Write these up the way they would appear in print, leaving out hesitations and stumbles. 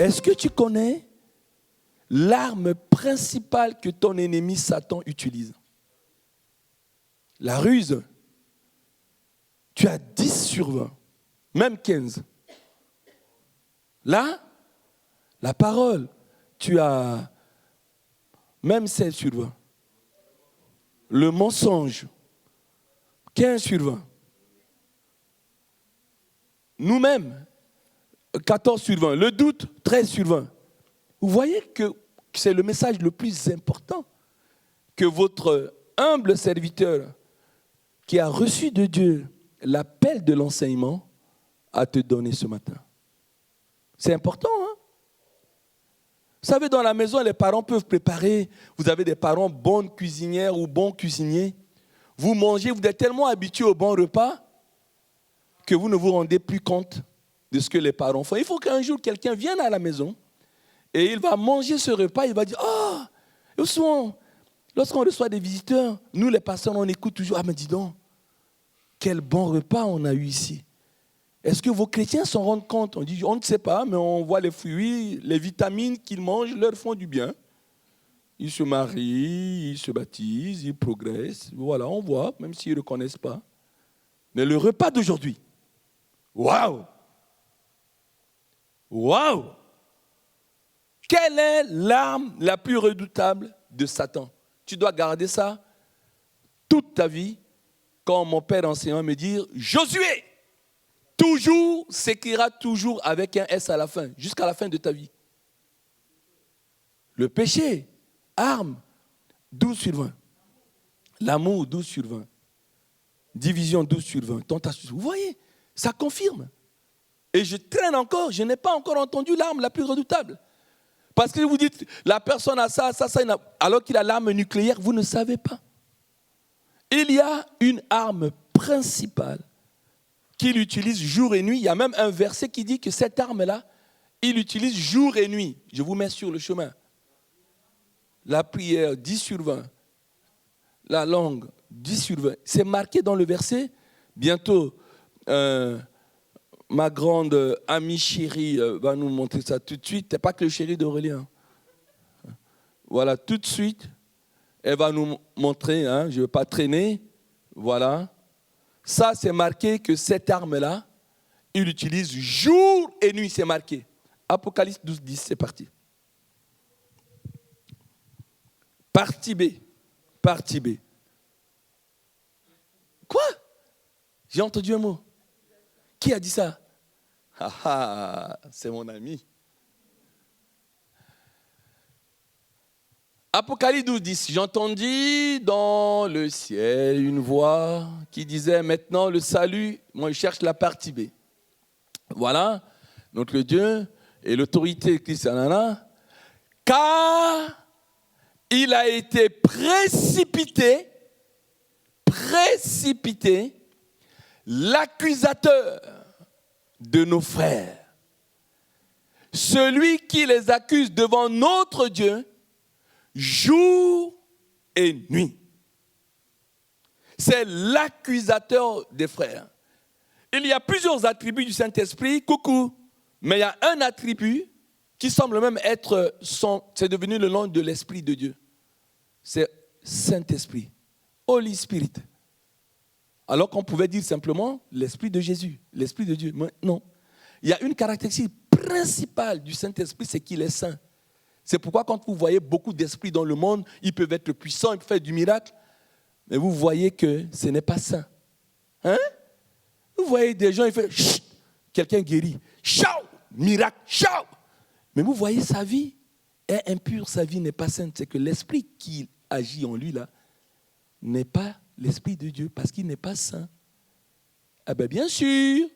Est-ce que tu connais l'arme principale que ton ennemi Satan utilise? La ruse. Tu as 10 sur 20, même 15. Là, la parole, tu as même 16 sur 20. Le mensonge, 15 sur 20. Nous-mêmes, 14 sur 20. Le doute, 13 sur 20. Vous voyez que c'est le message le plus important que votre humble serviteur qui a reçu de Dieu l'appel de l'enseignement a te donné ce matin. C'est important, hein? Vous savez, dans la maison, les parents peuvent préparer. Vous avez des parents bonnes cuisinières ou bons cuisiniers. Vous mangez, vous êtes tellement habitués au bon repas que vous ne vous rendez plus compte de ce que les parents font. Il faut qu'un jour, quelqu'un vienne à la maison et il va manger ce repas. Il va dire, oh, et souvent, lorsqu'on reçoit des visiteurs, nous, les pasteurs, on écoute toujours, ah, mais dis donc, quel bon repas on a eu ici. Est-ce que vos chrétiens s'en rendent compte? On dit, on ne sait pas, mais on voit les fruits, les vitamines qu'ils mangent leur font du bien. Ils se marient, ils se baptisent, ils progressent. Voilà, on voit, même s'ils ne reconnaissent pas. Mais le repas d'aujourd'hui, waouh! Waouh! Quelle est l'arme la plus redoutable de Satan? Tu dois garder ça toute ta vie. Quand mon père enseignant me dit, Josué, toujours s'écrira toujours avec un S à la fin, jusqu'à la fin de ta vie. Le péché, arme, 12 sur 20. L'amour, 12 sur 20. Division, 12 sur 20. Tentation. Vous voyez, ça confirme. Et je traîne encore, je n'ai pas encore entendu l'arme la plus redoutable. Parce que vous dites, la personne a ça, alors qu'il a l'arme nucléaire, vous ne savez pas. Il y a une arme principale qu'il utilise jour et nuit. Il y a même un verset qui dit que cette arme-là, il l'utilise jour et nuit. Je vous mets sur le chemin. La prière, 10 sur 20. La langue, 10 sur 20. C'est marqué dans le verset. Bientôt, ma grande amie chérie va nous montrer ça tout de suite. C'est pas que le chéri d'Aurélien. Voilà, tout de suite. Elle va nous montrer, hein, je ne veux pas traîner, voilà. Ça, c'est marqué que cette arme-là, il l'utilise jour et nuit, c'est marqué. Apocalypse 12, 10, c'est parti. Partie B. Partie B. Quoi? J'ai entendu un mot. Qui a dit ça? Ah ah, c'est mon ami. Apocalypse 12, 10. J'entendis dans le ciel une voix qui disait maintenant le salut. Moi, je cherche la partie B. Voilà, notre Dieu et l'autorité de Christ, car il a été précipité, l'accusateur de nos frères, celui qui les accuse devant notre Dieu, jour et nuit. C'est l'accusateur des frères. Il y a plusieurs attributs du Saint-Esprit, mais il y a un attribut qui semble même être c'est devenu le nom de l'Esprit de Dieu. C'est Saint-Esprit, Holy Spirit. Alors qu'on pouvait dire simplement l'Esprit de Jésus, l'Esprit de Dieu. Mais non. Il y a une caractéristique principale du Saint-Esprit, c'est qu'il est saint. C'est pourquoi quand vous voyez beaucoup d'esprits dans le monde, ils peuvent être puissants, ils peuvent faire du miracle, mais vous voyez que ce n'est pas saint. Hein? Vous voyez des gens, ils font chut, quelqu'un guérit, ciao, miracle, ciao. Mais vous voyez sa vie est impure, sa vie n'est pas sainte. C'est que l'esprit qui agit en lui là n'est pas l'esprit de Dieu parce qu'il n'est pas saint. Ah ben bien sûr.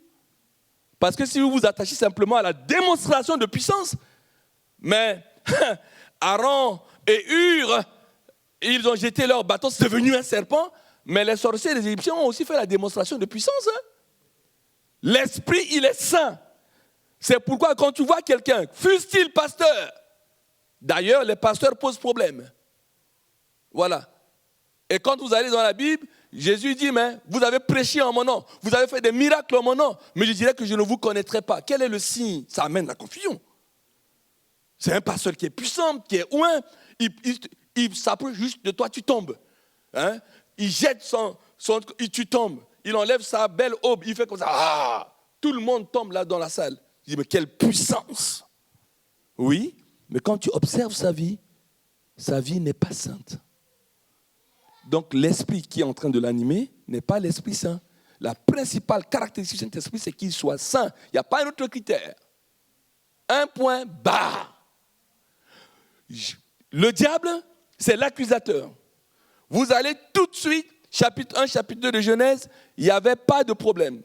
Parce que si vous vous attachez simplement à la démonstration de puissance, mais Aaron et Hur, ils ont jeté leur bâton, c'est devenu un serpent, mais les sorciers et les Égyptiens ont aussi fait la démonstration de puissance. Hein? L'esprit, il est saint. C'est pourquoi quand tu vois quelqu'un, fût-il pasteur, d'ailleurs les pasteurs posent problème. Voilà. Et quand vous allez dans la Bible, Jésus dit, mais vous avez prêché en mon nom, vous avez fait des miracles en mon nom, mais je dirais que je ne vous connaîtrai pas. Quel est le signe? Ça amène la confusion. C'est un pasteur qui est puissant, qui est loin. Il s'approche juste de toi, tu tombes. Hein? Il jette tu tombes. Il enlève sa belle aube, il fait comme ça. Ah! Tout le monde tombe là dans la salle. Je dis, mais quelle puissance! Oui, mais quand tu observes sa vie n'est pas sainte. Donc l'esprit qui est en train de l'animer n'est pas l'Esprit Saint. La principale caractéristique du Saint-Esprit, c'est qu'il soit saint. Il n'y a pas un autre critère. Un point barre. Le diable, c'est l'accusateur. Vous allez tout de suite, chapitre 1, chapitre 2 de Genèse, il n'y avait pas de problème.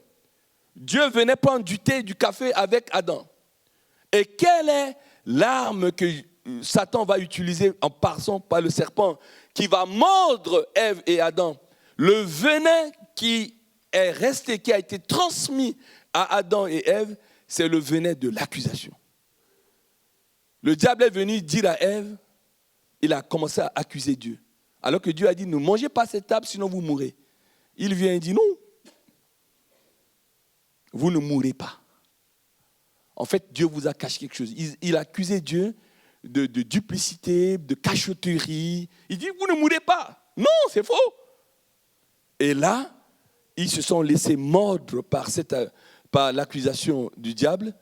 Dieu venait prendre du thé, du café avec Adam. Et quelle est l'arme que Satan va utiliser en passant par le serpent qui va mordre Ève et Adam? Le venin qui est resté, qui a été transmis à Adam et Ève, c'est le venin de l'accusation. Le diable est venu dire à Ève, il a commencé à accuser Dieu. Alors que Dieu a dit, ne mangez pas cette table, sinon vous mourrez. Il vient et dit, non, vous ne mourrez pas. En fait, Dieu vous a caché quelque chose. Il a accusé Dieu de duplicité, de cachotterie. Il dit, vous ne mourrez pas. Non, c'est faux. Et là, ils se sont laissés mordre par l'accusation du diable.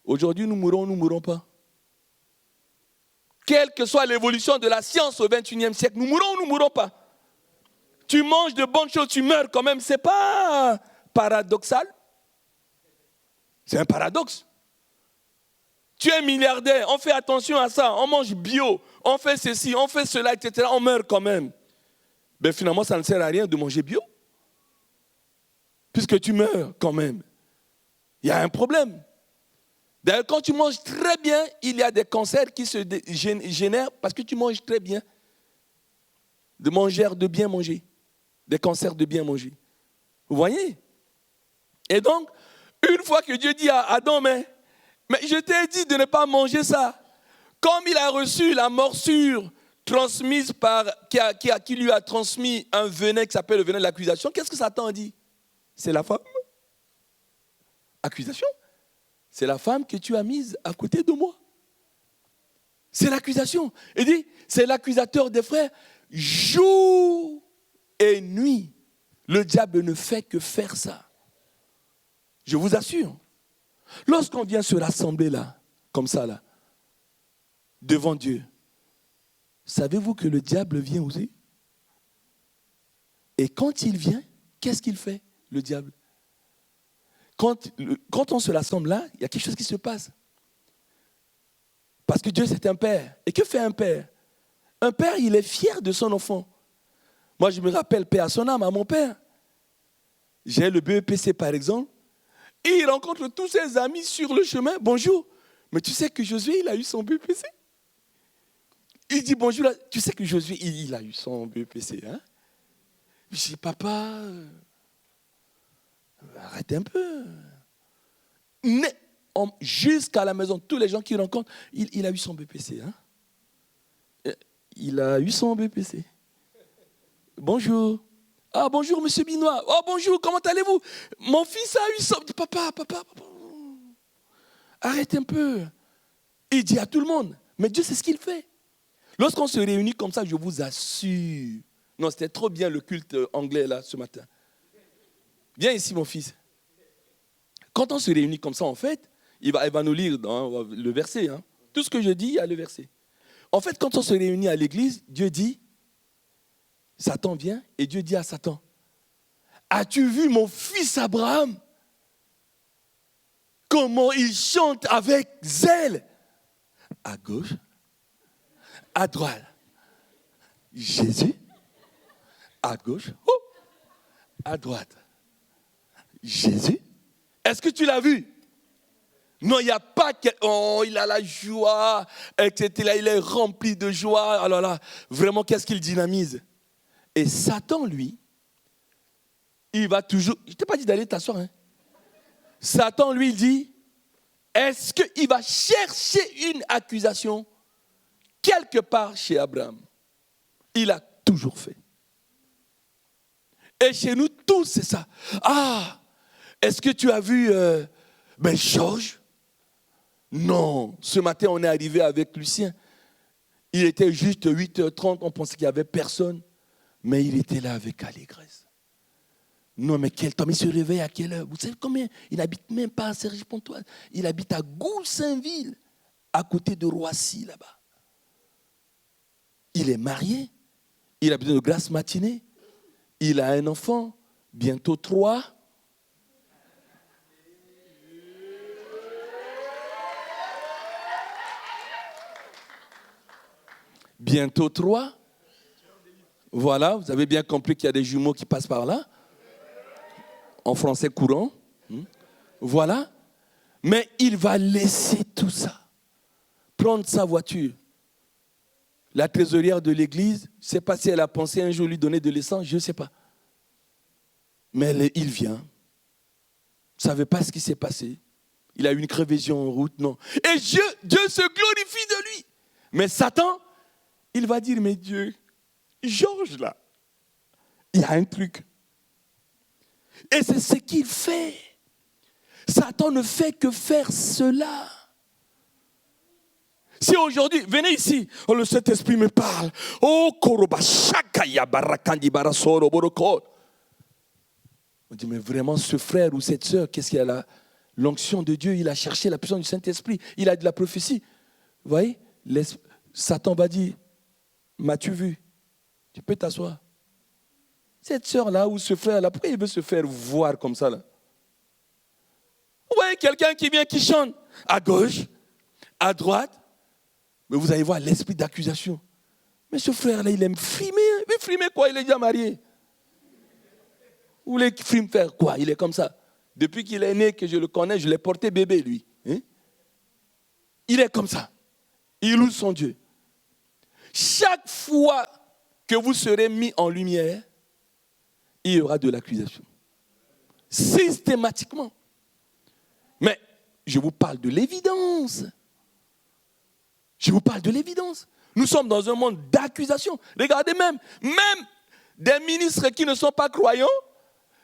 Aujourd'hui, nous mourrons pas. Quelle que soit l'évolution de la science au XXIe siècle, nous mourrons ou nous mourrons pas. Tu manges de bonnes choses, tu meurs quand même. Ce n'est pas paradoxal. C'est un paradoxe. Tu es milliardaire, on fait attention à ça, on mange bio, on fait ceci, on fait cela, etc. On meurt quand même. Ben finalement, ça ne sert à rien de manger bio. Puisque tu meurs quand même. Il y a un problème. D'ailleurs, quand tu manges très bien, il y a des cancers qui se génèrent parce que tu manges très bien. De bien manger. Des cancers de bien manger. Vous voyez? Et donc, une fois que Dieu dit à Adam, mais je t'ai dit de ne pas manger ça. Comme il a reçu la morsure transmise qui lui a transmis un venin qui s'appelle le venin de l'accusation, qu'est-ce que Satan dit? C'est la femme. Accusation. C'est la femme que tu as mise à côté de moi. C'est l'accusation. Il dit, c'est l'accusateur des frères. Jour et nuit, le diable ne fait que faire ça. Je vous assure. Lorsqu'on vient se rassembler là, comme ça là, devant Dieu, savez-vous que le diable vient aussi? Et quand il vient, qu'est-ce qu'il fait, le diable? Quand on se rassemble là, il y a quelque chose qui se passe. Parce que Dieu, c'est un père. Et que fait un père? Un père, il est fier de son enfant. Moi, je me rappelle, paix à son âme, à mon père. J'ai le BEPC, par exemple. Et il rencontre tous ses amis sur le chemin. Bonjour. Mais tu sais que Josué, il a eu son BEPC. Il dit bonjour. Tu sais que Josué, il a eu son BEPC. Hein? Je dis, papa, arrête un peu. Mais jusqu'à la maison, tous les gens qu'il rencontre, il a eu son BEPC. Hein? Il a eu son BEPC. Bonjour. Ah, bonjour, monsieur Binois. Oh, bonjour, comment allez-vous? Mon fils a eu son... Papa. Arrête un peu. Il dit à tout le monde. Mais Dieu, c'est ce qu'il fait. Lorsqu'on se réunit comme ça, je vous assure. Non, c'était trop bien le culte anglais là ce matin. Viens ici, mon fils. Quand on se réunit comme ça, en fait, il va nous lire dans le verset. Hein. Tout ce que je dis, il y a le verset. En fait, quand on se réunit à l'église, Dieu dit, Satan vient et Dieu dit à Satan, as-tu vu mon fils Abraham? Comment il chante avec zèle? À gauche, à droite. Jésus, à gauche, à droite. Jésus, est-ce que tu l'as vu? Non, il n'y a pas que... Oh, il a la joie, etc. Il est rempli de joie. Alors là, vraiment, qu'est-ce qu'il dynamise? Et Satan, lui, il va toujours... Je ne t'ai pas dit d'aller t'asseoir. Hein? Satan, lui, dit, est-ce qu'il va chercher une accusation quelque part chez Abraham? Il a toujours fait. Et chez nous, tous, c'est ça. Ah, est-ce que tu as vu Georges? Non, ce matin, on est arrivé avec Lucien. Il était juste 8h30, on pensait qu'il n'y avait personne. Mais il était là avec allégresse. Non, mais quel temps, il se réveille à quelle heure? Vous savez combien? Il n'habite même pas à Cergy-Pontoise. Il habite à Goul-Saint-Ville, à côté de Roissy, là-bas. Il est marié. Il a besoin de grâce matinée. Il a un enfant, bientôt 3. Bientôt 3. Voilà, vous avez bien compris qu'il y a des jumeaux qui passent par là. En français courant. Voilà. Mais il va laisser tout ça. Prendre sa voiture. La trésorière de l'église, je ne sais pas si elle a pensé un jour lui donner de l'essence, je ne sais pas. Mais il vient. Vous ne savez pas ce qui s'est passé. Il a eu une crevaison en route, non. Et Dieu se glorifie de lui. Mais Satan, il va dire, mais Dieu, Georges là, il y a un truc. Et c'est ce qu'il fait. Satan ne fait que faire cela. Si aujourd'hui, venez ici, le Saint-Esprit me parle. Oh, Koroba, Shakaya, Barakandi, Barasoro, Boroko. On dit, mais vraiment, ce frère ou cette sœur, qu'est-ce qu'il a là? L'onction de Dieu, il a cherché la puissance du Saint-Esprit. Il a de la prophétie. Vous voyez, Satan va dire, m'as-tu vu? Tu peux t'asseoir. Cette sœur-là ou ce frère-là, pourquoi il veut se faire voir comme ça là? Vous voyez quelqu'un qui vient, qui chante à gauche, à droite, mais vous allez voir l'esprit d'accusation. Mais ce frère-là, il aime frimer. Mais frimer quoi? Il est déjà marié. Vous voulez qu'il frime faire quoi? Il est comme ça. Depuis qu'il est né, que je le connais, je l'ai porté bébé, lui. Hein? Il est comme ça. Il loue son Dieu. Chaque fois que vous serez mis en lumière, il y aura de l'accusation. Systématiquement. Mais je vous parle de l'évidence. Je vous parle de l'évidence. Nous sommes dans un monde d'accusation. Regardez même des ministres qui ne sont pas croyants,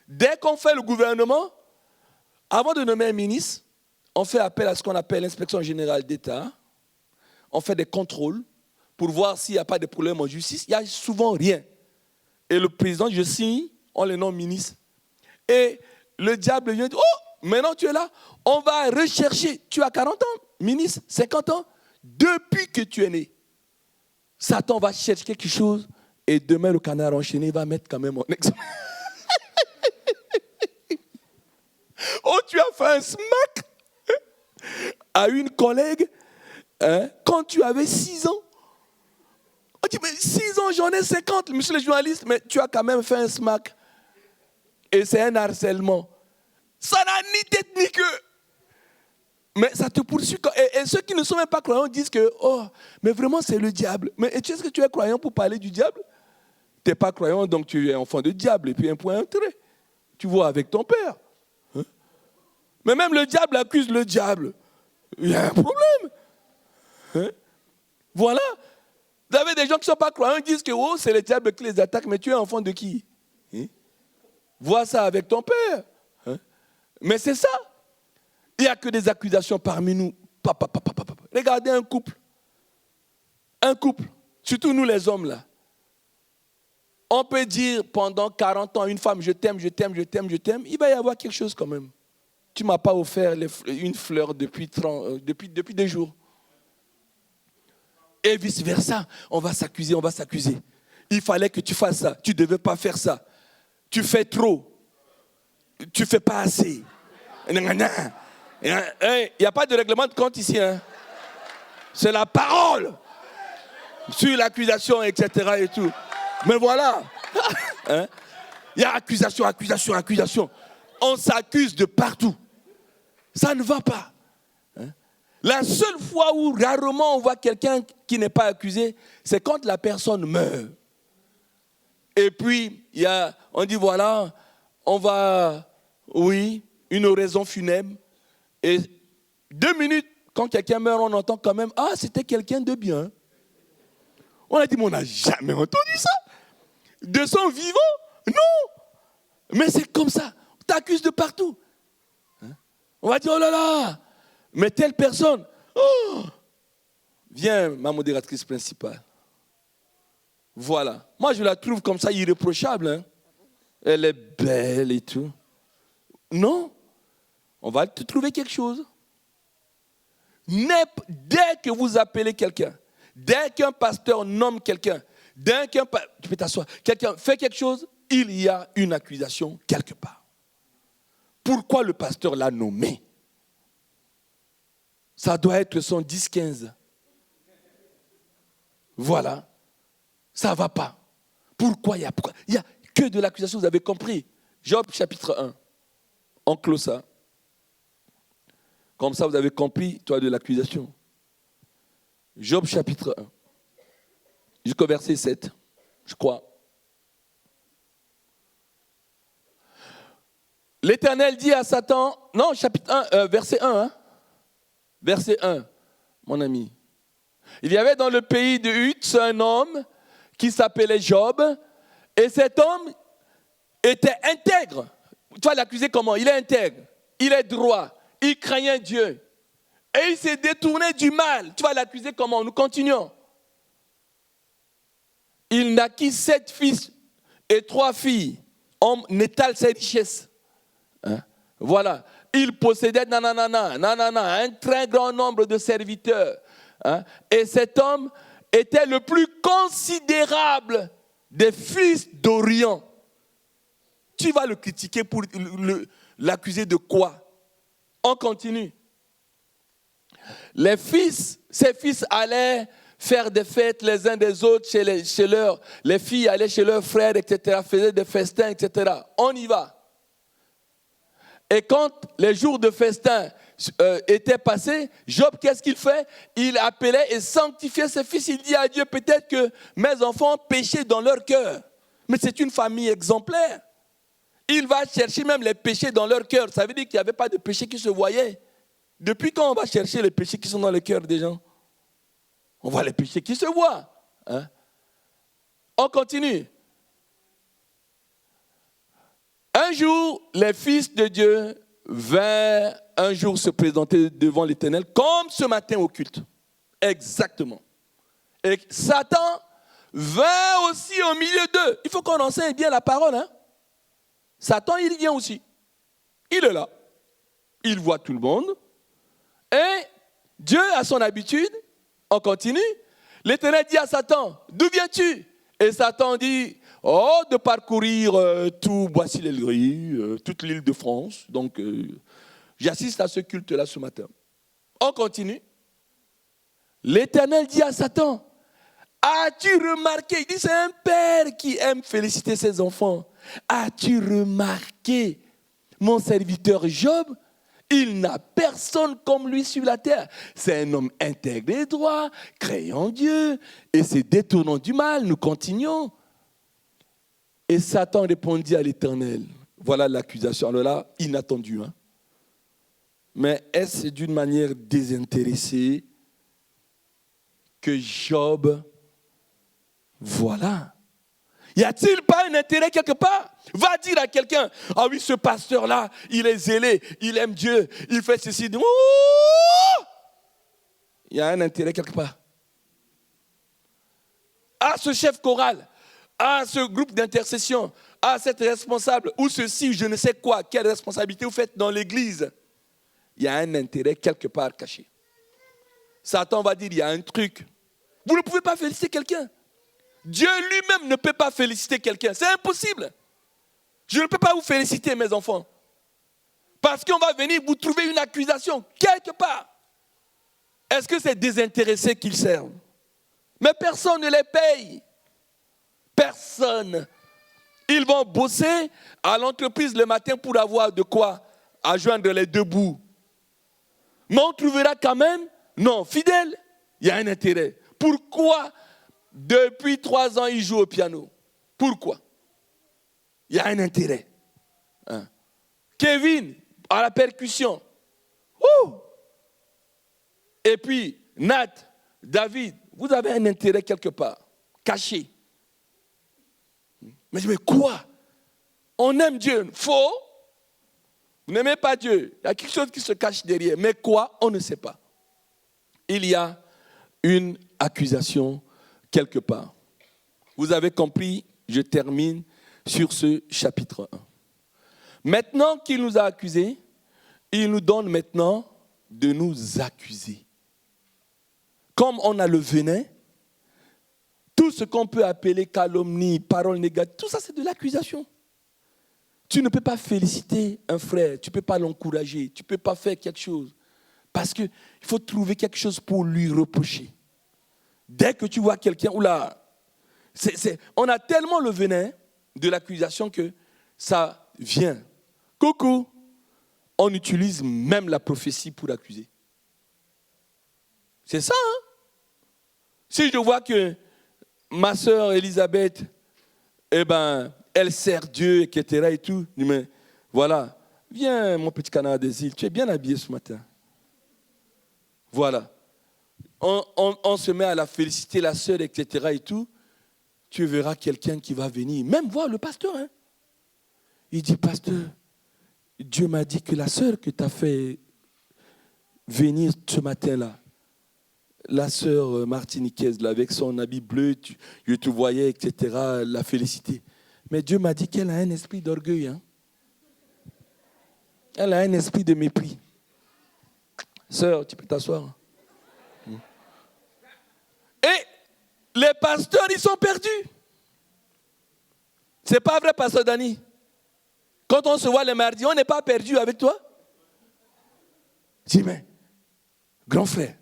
dès qu'on fait le gouvernement, avant de nommer un ministre, on fait appel à ce qu'on appelle l'inspection générale d'État. On fait des contrôles pour voir s'il n'y a pas de problème en justice. Il n'y a souvent rien. Et le président, je signe, on le nomme ministre. Et le diable vient dire, oh, maintenant tu es là, on va rechercher. Tu as 40 ans, ministre, 50 ans. Depuis que tu es né, Satan va chercher quelque chose et demain le canard enchaîné va mettre quand même en examen. Oh, tu as fait un smack à une collègue quand tu avais 6 ans. On dit, mais 6 ans, j'en ai 50, monsieur le journaliste, mais tu as quand même fait un smack. Et c'est un harcèlement. Ça n'a ni tête ni queue. Mais ça te poursuit. Et ceux qui ne sont même pas croyants disent que, oh, mais vraiment c'est le diable. Mais est-ce que tu es croyant pour parler du diable? Tu n'es pas croyant, donc tu es enfant de diable. Et puis un point, un trait. Tu vois avec ton père. Hein? Mais même le diable accuse le diable. Il y a un problème. Hein? Voilà. Vous avez des gens qui ne sont pas croyants, ils disent que oh, c'est le diable qui les attaque, mais tu es enfant de qui? Hein? Vois ça avec ton père. Hein? Mais c'est ça. Il n'y a que des accusations parmi nous. Regardez un couple. Un couple, surtout nous les hommes là. On peut dire pendant 40 ans à une femme, je t'aime, je t'aime, je t'aime, je t'aime. Il va y avoir quelque chose quand même. Tu ne m'as pas offert une fleur depuis 2 jours. Et vice-versa. On va s'accuser, on va s'accuser. Il fallait que tu fasses ça. Tu ne devais pas faire ça. Tu fais trop. Tu ne fais pas assez. Il n'y a pas de règlement de compte ici. Hein. C'est la parole sur l'accusation, etc. Et tout. Mais voilà. Hein? Il y a accusation, accusation, accusation. On s'accuse de partout. Ça ne va pas. Hein? La seule fois où rarement on voit quelqu'un qui n'est pas accusé, c'est quand la personne meurt. Et puis, on dit voilà, on va, oui, une oraison funèbre. Et 2 minutes, quand quelqu'un meurt, on entend quand même, ah, c'était quelqu'un de bien. On a dit, mais on n'a jamais entendu ça. De son vivant, non. Mais c'est comme ça. On t'accuse de partout. Hein? On va dire, oh là là, mais telle personne, Oh, viens, ma modératrice principale. Voilà. Moi, je la trouve comme ça irréprochable. Hein. Elle est belle et tout. Non, on va te trouver quelque chose. Dès que vous appelez quelqu'un, dès qu'un pasteur nomme quelqu'un, tu peux t'asseoir, quelqu'un fait quelque chose, il y a une accusation quelque part. Pourquoi le pasteur l'a nommé? Ça doit être son 10-15. Voilà. Ça ne va pas. Pourquoi il y a que de l'accusation, vous avez compris. Job chapitre 1. On clôt ça. Comme ça, vous avez compris, toi, de l'accusation. Job chapitre 1. Jusqu'au verset 7, je crois. L'Éternel dit à Satan, non, chapitre 1, verset 1, hein? Verset 1, mon ami. Il y avait dans le pays de Uz un homme qui s'appelait Job, et cet homme était intègre. Tu vas l'accuser comment? Il est intègre, il est droit, il craignait Dieu, et il s'est détourné du mal. Tu vas l'accuser comment? Nous continuons. Il naquit 7 fils et 3 filles. On étale ses richesses. Hein? Voilà. Il possédait un très grand nombre de serviteurs. Hein? Et cet homme était le plus considérable des fils d'Orient. Tu vas le critiquer pour l'accuser de quoi? On continue. Ses fils allaient faire des fêtes les uns des autres les filles allaient chez leurs frères, etc., faisaient des festins, etc. On y va. Et quand les jours de festin étaient passés, Job, qu'est-ce qu'il fait? Il appelait et sanctifiait ses fils. Il dit à Dieu, peut-être que mes enfants péchaient dans leur cœur. Mais c'est une famille exemplaire. Il va chercher même les péchés dans leur cœur. Ça veut dire qu'il n'y avait pas de péché qui se voyait. Depuis quand on va chercher les péchés qui sont dans le cœur des gens? On voit les péchés qui se voient. Hein? On continue. Un jour, les fils de Dieu vinrent un jour se présenter devant l'Éternel, comme ce matin au culte. Exactement. Et Satan vint aussi au milieu d'eux. Il faut qu'on enseigne bien la parole. Hein? Satan, il vient aussi. Il est là. Il voit tout le monde. Et Dieu a son habitude. On continue. L'Éternel dit à Satan, d'où viens-tu? Et Satan dit, de parcourir tout Boissy-l'Aillerie, toute l'île de France. Donc, j'assiste à ce culte-là ce matin. On continue. L'Éternel dit à Satan, as-tu remarqué? Il dit, c'est un père qui aime féliciter ses enfants. As-tu remarqué mon serviteur Job? Il n'a personne comme lui sur la terre. C'est un homme intègre et droit, craignant Dieu et se détournant du mal. Nous continuons. Et Satan répondit à l'Éternel. Voilà l'accusation. Alors là, inattendue. Hein? Mais est-ce d'une manière désintéressée que Job, voilà. Y a-t-il pas un intérêt quelque part? Va dire à quelqu'un, ah oui, ce pasteur-là, il est zélé, il aime Dieu, il fait ceci. Il y a un intérêt quelque part. Ah, ce chef choral, ah, ce groupe d'intercession, ah, cette responsable, ou ceci, je ne sais quoi, quelle responsabilité vous faites dans l'église. Il y a un intérêt quelque part caché. Satan va dire, il y a un truc. Vous ne pouvez pas féliciter quelqu'un. Dieu lui-même ne peut pas féliciter quelqu'un. C'est impossible. Je ne peux pas vous féliciter, mes enfants. Parce qu'on va venir vous trouver une accusation quelque part. Est-ce que c'est désintéressé qu'ils servent? Mais personne ne les paye. Personne. Ils vont bosser à l'entreprise le matin pour avoir de quoi à joindre les deux bouts. Mais on trouvera quand même, non, fidèle, il y a un intérêt. Pourquoi depuis 3 ans il joue au piano? Pourquoi? Il y a un intérêt. Hein? Kevin, à la percussion. Ouh! Et puis, Nat, David, vous avez un intérêt quelque part, caché. Mais quoi? On aime Dieu. Faux? Vous n'aimez pas Dieu. Il y a quelque chose qui se cache derrière. Mais quoi? On ne sait pas. il y a une accusation quelque part. Vous avez compris, je termine sur ce chapitre 1. Maintenant qu'il nous a accusés, il nous donne maintenant de nous accuser. Comme on a le venin, tout ce qu'on peut appeler calomnie, parole négative, tout ça c'est de l'accusation. Tu ne peux pas féliciter un frère, tu ne peux pas l'encourager, tu ne peux pas faire quelque chose. Parce qu'il faut trouver quelque chose pour lui reprocher. Dès que tu vois quelqu'un, oula, on a tellement le venin de l'accusation que ça vient. Coucou, on utilise même la prophétie pour accuser. C'est ça, hein? Si je vois que ma sœur Elisabeth, elle sert Dieu, etc. et tout, mais voilà, viens mon petit canard des îles, tu es bien habillé ce matin. Voilà. On se met à la féliciter, la sœur, etc. et tout. Tu verras quelqu'un qui va venir, même voir le pasteur. Hein. Il dit, pasteur, Dieu m'a dit que la sœur que tu as fait venir ce matin-là, la sœur martiniquaise, là, avec son habit bleu, je te voyais, etc., la féliciter. Mais Dieu m'a dit qu'elle a un esprit d'orgueil. Hein. Elle a un esprit de mépris. Sœur, tu peux t'asseoir. Et les pasteurs, ils sont perdus. C'est pas vrai, pasteur Dani. Quand on se voit les mardis, on n'est pas perdu avec toi. Je dis, mais, grand frère.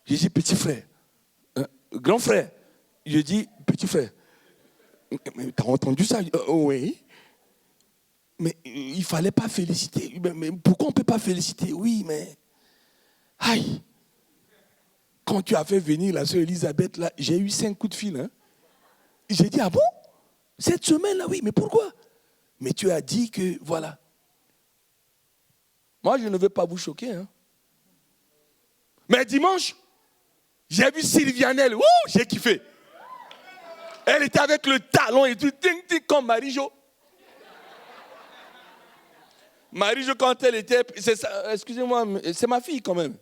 Je dis, petit frère. Grand frère. Je dis, petit frère. Mais t'as entendu ça? Oui. Mais il ne fallait pas féliciter. Mais pourquoi on ne peut pas féliciter? Oui, mais... Aïe. Quand tu as fait venir la sœur Elisabeth, là, j'ai eu 5 coups de fil. Hein. J'ai dit, ah bon? Cette semaine-là, oui, mais pourquoi? Mais tu as dit que, voilà. Moi, je ne veux pas vous choquer. Hein. Mais dimanche, j'ai vu Sylvianelle. Ouh, j'ai kiffé. Elle était avec le talon et tout, comme Marie-Jo. Marie-Jo, quand elle était... Excusez-moi, c'est ma fille quand même.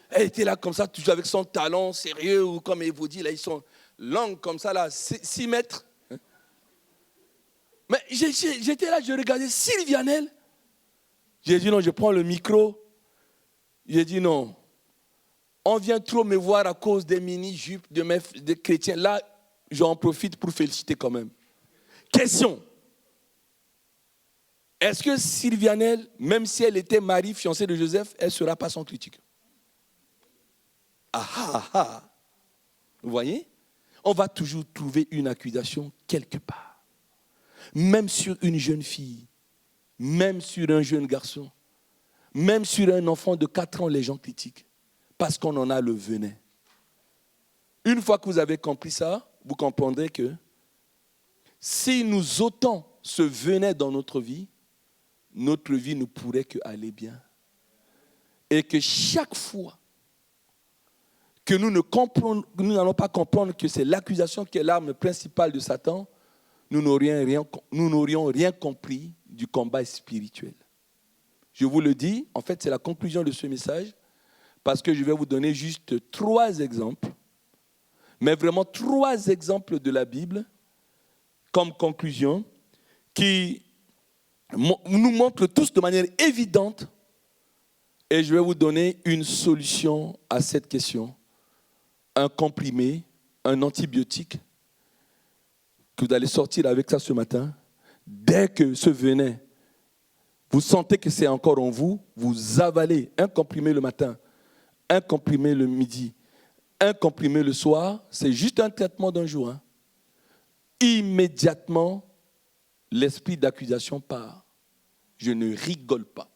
Elle était là comme ça, toujours avec son talon sérieux, ou comme il vous dit, là, ils sont longs comme ça, là, 6 mètres. Mais j'étais là, je regardais Sylvianelle. J'ai dit non, je prends le micro. J'ai dit non. On vient trop me voir à cause des mini-jupes de chrétiens. Là, j'en profite pour féliciter quand même. Question. Est-ce que Sylvianelle, même si elle était Marie, fiancée de Joseph, elle ne sera pas sans critique? Ah. Vous voyez? On va toujours trouver une accusation quelque part. Même sur une jeune fille, même sur un jeune garçon, même sur un enfant de 4 ans, les gens critiquent. Parce qu'on en a le venin. Une fois que vous avez compris ça, vous comprendrez que si nous ôtons ce venin dans notre vie ne pourrait qu'aller bien. Et que chaque fois que nous n'allons pas comprendre que c'est l'accusation qui est l'arme principale de Satan, nous n'aurions rien compris du combat spirituel. Je vous le dis, en fait, c'est la conclusion de ce message, parce que je vais vous donner juste 3 exemples, mais vraiment 3 exemples de la Bible, comme conclusion, qui nous montrent tous de manière évidente, et je vais vous donner une solution à cette question. Un comprimé, un antibiotique, que vous allez sortir avec ça ce matin. Dès que ce venin, vous sentez que c'est encore en vous, vous avalez un comprimé le matin, un comprimé le midi, un comprimé le soir. C'est juste un traitement d'un jour. Hein. Immédiatement, l'esprit d'accusation part. Je ne rigole pas.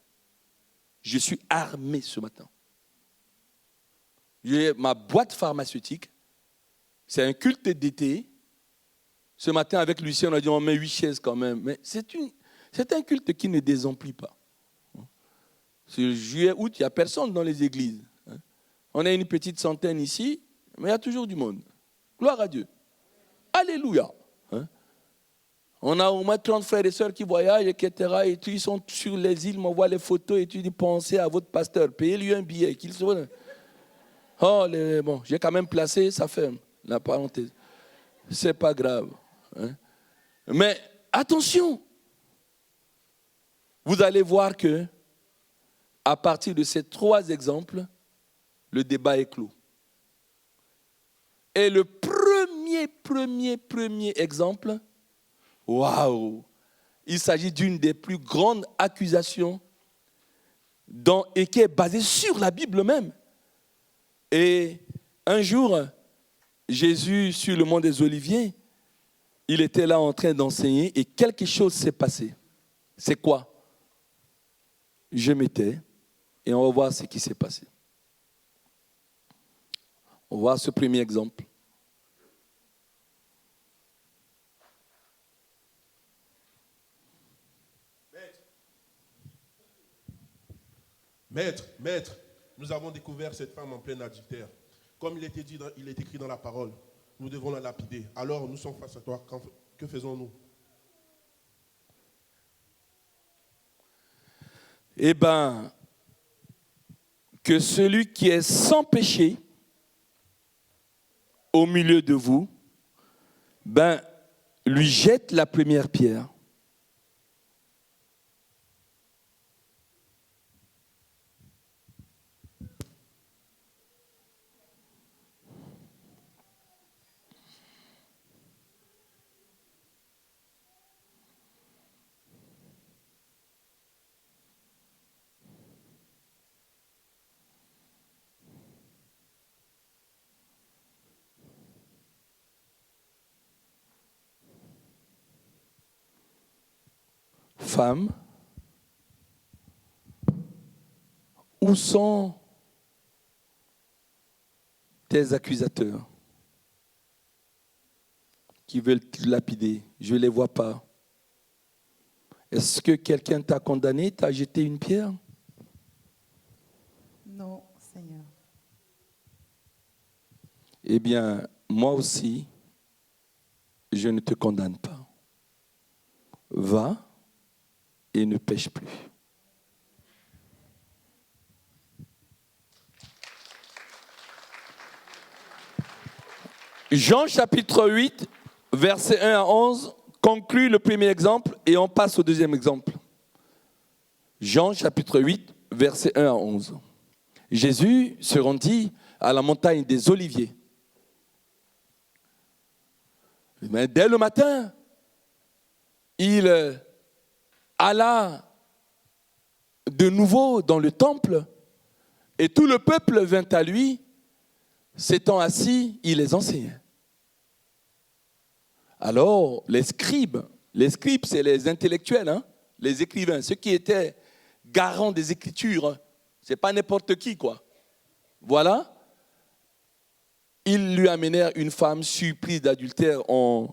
Je suis armé ce matin. J'ai ma boîte pharmaceutique. C'est un culte d'été. Ce matin, avec Lucien, on a dit on met 8 chaises quand même. Mais c'est un culte qui ne désemplit pas. C'est juillet, août, il n'y a personne dans les églises. On a une petite centaine ici, mais il y a toujours du monde. Gloire à Dieu. Alléluia. On a au moins 30 frères et sœurs qui voyagent, etc. Et ils sont sur les îles, m'envoient les photos et tu dis pensez à votre pasteur, payez-lui un billet. Qu'il soit... Oh, bon, j'ai quand même placé, ça ferme la parenthèse. C'est pas grave. Hein. Mais attention, vous allez voir que à partir de ces 3 exemples, le débat est clos. Et le premier exemple, waouh, il s'agit d'une des plus grandes accusations et qui est basée sur la Bible même. Et un jour, Jésus, sur le mont des Oliviers, il était là en train d'enseigner et quelque chose s'est passé. C'est quoi? Je m'étais et on va voir ce qui s'est passé. On va voir ce premier exemple. Maître, nous avons découvert cette femme en plein adultère. Comme il est écrit dans la parole, nous devons la lapider. Alors nous sommes face à toi. Que faisons-nous? Eh bien, que celui qui est sans péché au milieu de vous, lui jette la première pierre. Femme, où sont tes accusateurs qui veulent te lapider? Je ne les vois pas. Est-ce que quelqu'un t'a condamné, t'a jeté une pierre? Non, Seigneur. Eh bien, moi aussi, je ne te condamne pas. Va et ne pêche plus. Jean chapitre 8, versets 1 à 11, conclut le premier exemple et on passe au deuxième exemple. Jean chapitre 8, versets 1 à 11. Jésus se rendit à la montagne des Oliviers. Mais dès le matin, il alla de nouveau dans le temple et tout le peuple vint à lui. S'étant assis, il les enseignait. Alors, les scribes c'est les intellectuels, hein, les écrivains, ceux qui étaient garants des Écritures, hein, c'est pas n'importe qui, quoi. Voilà, ils lui amenèrent une femme surprise d'adultère, on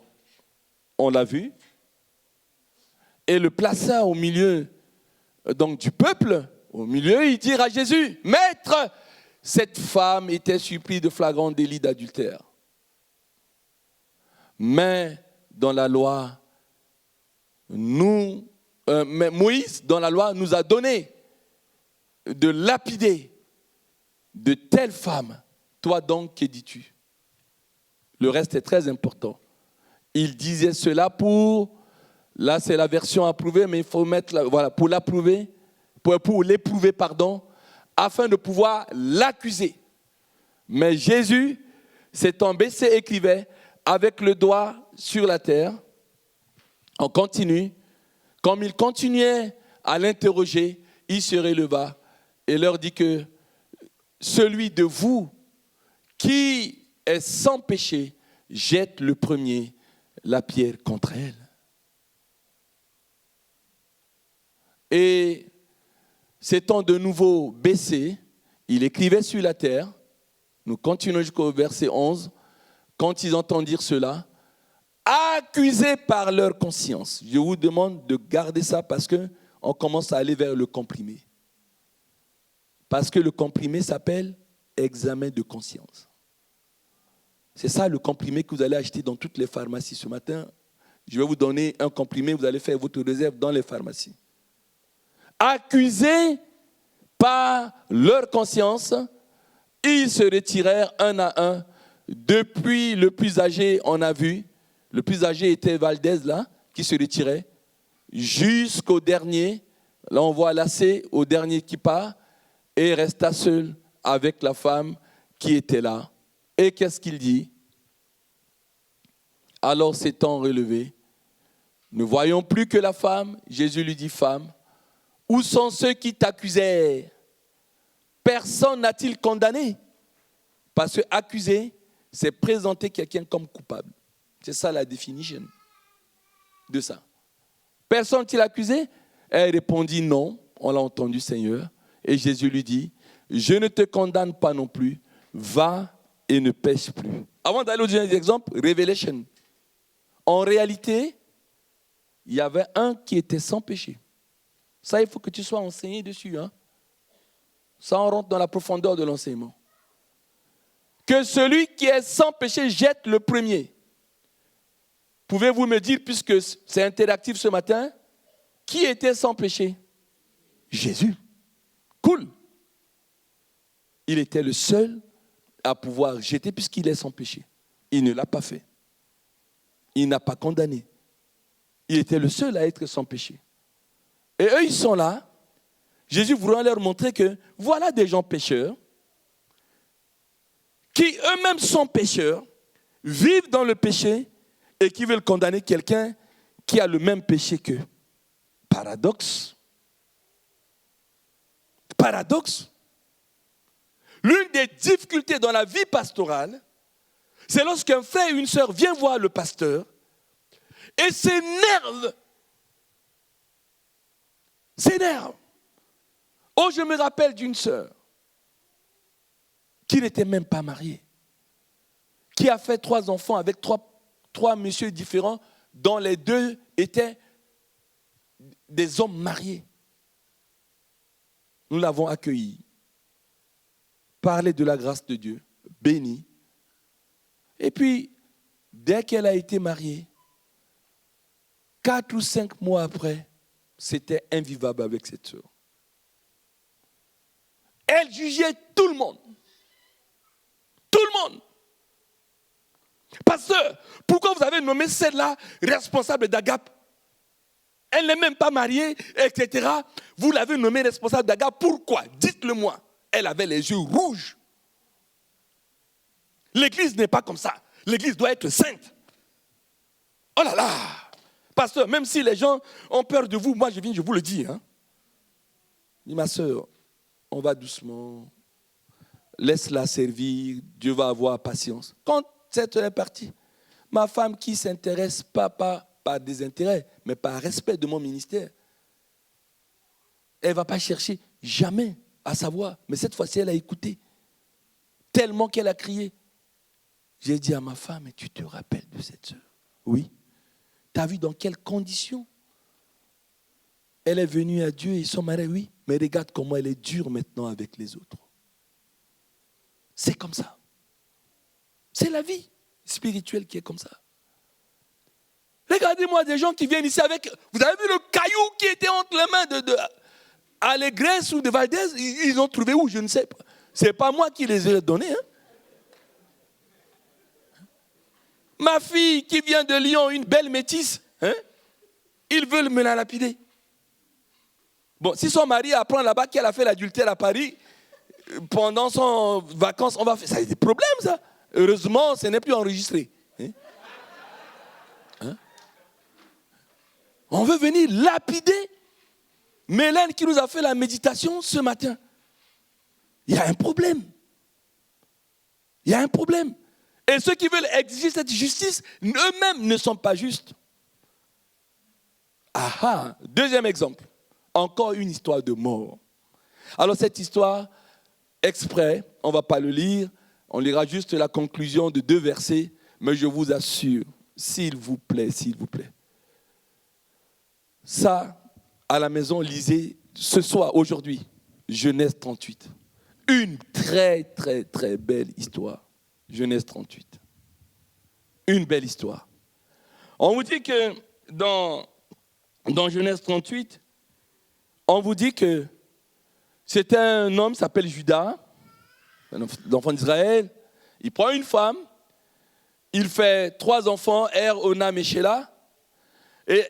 l'a vu, et le plaça au milieu donc, du peuple, au milieu, ils dirent à Jésus, Maître, cette femme était surprise de flagrant délit d'adultère. Mais dans la loi, Moïse, dans la loi, nous a donné de lapider de telles femmes. Toi donc, que dis-tu? Le reste est très important. Il disait cela là c'est la version approuvée, mais il faut mettre, voilà, pour l'approuver, pour l'éprouver, pardon, afin de pouvoir l'accuser. Mais Jésus, s'étant baissé, écrivait avec le doigt sur la terre. On continue. Comme il continuait à l'interroger, il se releva et leur dit que celui de vous qui est sans péché, jette le premier la pierre contre elle. Et s'étant de nouveau baissé, il écrivait sur la terre. Nous continuons jusqu'au verset 11. Quand ils entendirent cela, accusés par leur conscience. Je vous demande de garder ça parce qu'on commence à aller vers le comprimé. Parce que le comprimé s'appelle examen de conscience. C'est ça le comprimé que vous allez acheter dans toutes les pharmacies ce matin. Je vais vous donner un comprimé, vous allez faire votre réserve dans les pharmacies. Accusés par leur conscience, ils se retirèrent un à un. Depuis le plus âgé, on a vu, le plus âgé était Valdez là, qui se retirait, jusqu'au dernier. Là, on voit Lassé, au dernier qui part, et resta seul avec la femme qui était là. Et qu'est-ce qu'il dit? Alors s'étant relevé, ne voyons plus que la femme. Jésus lui dit, femme, où sont ceux qui t'accusèrent? Personne n'a-t-il condamné? Parce que accuser, c'est présenter quelqu'un comme coupable. C'est ça la définition de ça. Personne n'a-t-il accusé? Elle répondit non, on l'a entendu Seigneur. Et Jésus lui dit, je ne te condamne pas non plus, va et ne pêche plus. Avant d'aller au deuxième exemple, Revelation. En réalité, il y avait un qui était sans péché. Ça, il faut que tu sois enseigné dessus. Hein? Ça, on rentre dans la profondeur de l'enseignement. Que celui qui est sans péché jette le premier. Pouvez-vous me dire, puisque c'est interactif ce matin, qui était sans péché? Jésus. Cool. Il était le seul à pouvoir jeter puisqu'il est sans péché. Il ne l'a pas fait. Il n'a pas condamné. Il était le seul à être sans péché. Et eux, ils sont là. Jésus voulait leur montrer que voilà des gens pécheurs qui eux-mêmes sont pécheurs, vivent dans le péché et qui veulent condamner quelqu'un qui a le même péché qu'eux. Paradoxe. Paradoxe. L'une des difficultés dans la vie pastorale, c'est lorsqu'un frère ou une sœur vient voir le pasteur et s'énerve. S'énerve. Oh, je me rappelle d'une sœur qui n'était même pas mariée, qui a fait 3 enfants avec trois messieurs différents, dont les 2 étaient des hommes mariés. Nous l'avons accueillie, parlé de la grâce de Dieu, bénie. Et puis, dès qu'elle a été mariée, 4 ou 5 mois après, c'était invivable avec cette sœur. Elle jugeait tout le monde. Tout le monde. Pasteur, pourquoi vous avez nommé celle-là responsable d'Agape? Elle n'est même pas mariée, etc. Vous l'avez nommée responsable d'Agape. Pourquoi? Dites-le-moi. Elle avait les yeux rouges. L'église n'est pas comme ça. L'église doit être sainte. Oh là là! Pasteur, même si les gens ont peur de vous, moi je viens, je vous le dis. Hein. Je dis, ma soeur, on va doucement. Laisse-la servir, Dieu va avoir patience. Quand cette heure est partie, ma femme qui ne s'intéresse pas par désintérêt, mais par respect de mon ministère, elle ne va pas chercher jamais à savoir. Mais cette fois-ci, elle a écouté. Tellement qu'elle a crié. J'ai dit à ma femme, tu te rappelles de cette sœur? Oui. Tu as vu dans quelles conditions elle est venue à Dieu et son mari? Oui. Mais regarde comment elle est dure maintenant avec les autres. C'est comme ça. C'est la vie spirituelle qui est comme ça. Regardez-moi des gens qui viennent ici avec... Vous avez vu le caillou qui était entre les mains de Allégresse ou de Valdez? Ils ont trouvé où? Je ne sais pas. Ce n'est pas moi qui les ai donnés. Hein? Ma fille qui vient de Lyon, une belle métisse, hein? Ils veulent me la lapider. Bon, si son mari apprend là-bas qu'elle a fait l'adultère à Paris, pendant son vacances, on va faire... Ça a des problèmes, ça. Heureusement, ce n'est plus enregistré. Hein? Hein? On veut venir lapider Mélène qui nous a fait la méditation ce matin. Il y a un problème. Il y a un problème. Et ceux qui veulent exiger cette justice, eux-mêmes ne sont pas justes. Ah, deuxième exemple. Encore une histoire de mort. Alors cette histoire, exprès, on ne va pas le lire, on lira juste la conclusion de 2 versets, mais je vous assure, s'il vous plaît, ça, à la maison, lisez ce soir, aujourd'hui, Genèse 38. Une très, très, très belle histoire. Genèse 38. Une belle histoire. On vous dit que dans Genèse 38, on vous dit que c'était un homme qui s'appelle Judas, l'enfant d'Israël. Il prend une femme, il fait 3 enfants, Er, Onam et Shelah. Et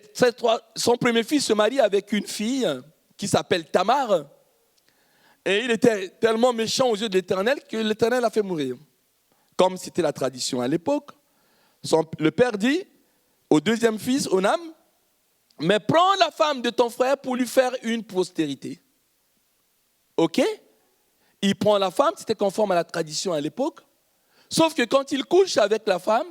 son premier fils se marie avec une fille qui s'appelle Tamar. Et il était tellement méchant aux yeux de l'Éternel que l'Éternel l'a fait mourir. Comme c'était la tradition à l'époque. Le père dit au deuxième fils, Onam, mais prends la femme de ton frère pour lui faire une postérité. Ok? Il prend la femme, c'était conforme à la tradition à l'époque. Sauf que quand il couche avec la femme,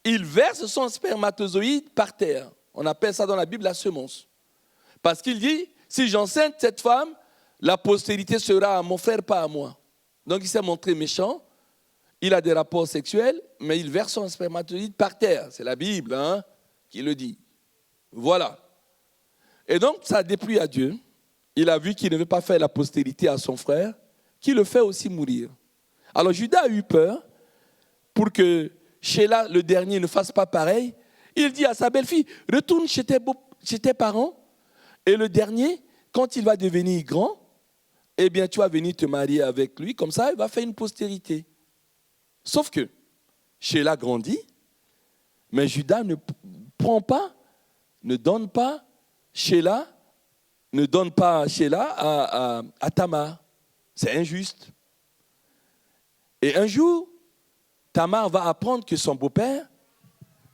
il verse son spermatozoïde par terre. On appelle ça dans la Bible la semence. Parce qu'il dit, si j'enseigne cette femme, la postérité sera à mon frère, pas à moi. Donc il s'est montré méchant. Il a des rapports sexuels, mais il verse son spermatozoïde par terre. C'est la Bible qui le dit. Voilà. Et donc ça a déplu à Dieu. Il a vu qu'il ne veut pas faire la postérité à son frère, qui le fait aussi mourir. Alors Judas a eu peur pour que Shelah, le dernier, ne fasse pas pareil. Il dit à sa belle-fille, retourne chez tes parents, et le dernier, quand il va devenir grand, eh bien tu vas venir te marier avec lui, comme ça il va faire une postérité. Sauf que Shelah grandit, mais Judas ne prend pas, ne donne pas Shelah à Tamar. C'est injuste. Et un jour, Tamar va apprendre que son beau-père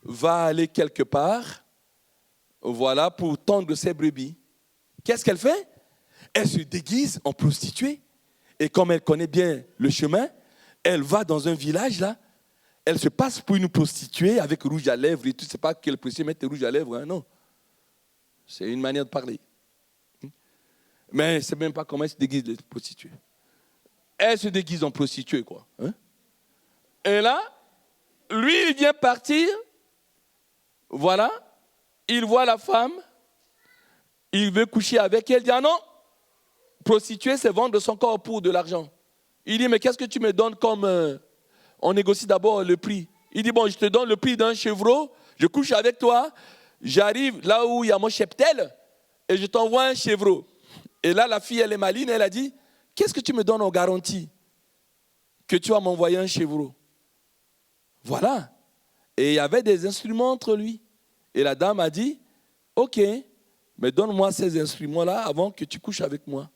va aller quelque part, voilà, pour tondre ses brebis. Qu'est-ce qu'elle fait? Elle se déguise en prostituée. Et comme elle connaît bien le chemin, elle va dans un village là, elle se passe pour une prostituée avec rouge à lèvres et tout. C'est pas qu'elle prostituée mette rouge à lèvres, non. C'est une manière de parler. Mais elle ne sait même pas comment elle se déguise les prostituées. Elle se déguise en prostituée, quoi. Et là, lui, il vient partir. Voilà. Il voit la femme. Il veut coucher avec elle. Il dit, ah non, prostituée, c'est vendre son corps pour de l'argent. Il dit, mais qu'est-ce que tu me donnes comme... on négocie d'abord le prix. Il dit, bon, je te donne le prix d'un chevreau. Je couche avec toi. J'arrive là où il y a mon cheptel. Et je t'envoie un chevreau. Et là, la fille, elle est maligne. Elle a dit, qu'est-ce que tu me donnes en garantie que tu vas m'envoyer un chevreau? Voilà. Et il y avait des instruments entre lui. Et la dame a dit, ok, mais donne-moi ces instruments-là avant que tu couches avec moi.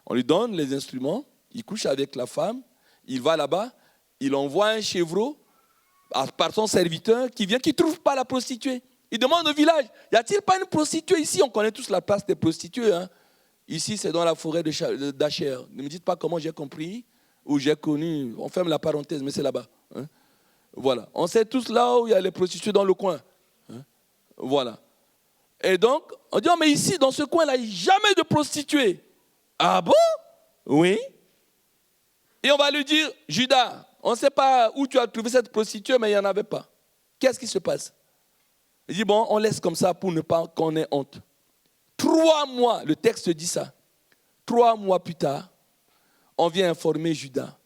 On lui donne les instruments, il couche avec la femme, il va là-bas, il envoie un chevreau par son serviteur qui vient, qui ne trouve pas la prostituée. Il demande au village, y a-t-il pas une prostituée ici? On connaît tous la place des prostituées. Ici, c'est dans la forêt d'Acher. Ne me dites pas comment j'ai compris ou j'ai connu. On ferme la parenthèse, mais c'est là-bas. Voilà. On sait tous là où il y a les prostituées dans le coin. Voilà. Et donc, on dit, oh, mais ici, dans ce coin-là, il n'y a jamais de prostituées. Ah bon? Oui. Et on va lui dire, Judas, on ne sait pas où tu as trouvé cette prostituée, mais il n'y en avait pas. Qu'est-ce qui se passe? Il dit, bon, on laisse comme ça pour ne pas qu'on ait honte. 3 mois, le texte dit ça. 3 mois plus tard, on vient informer Judas.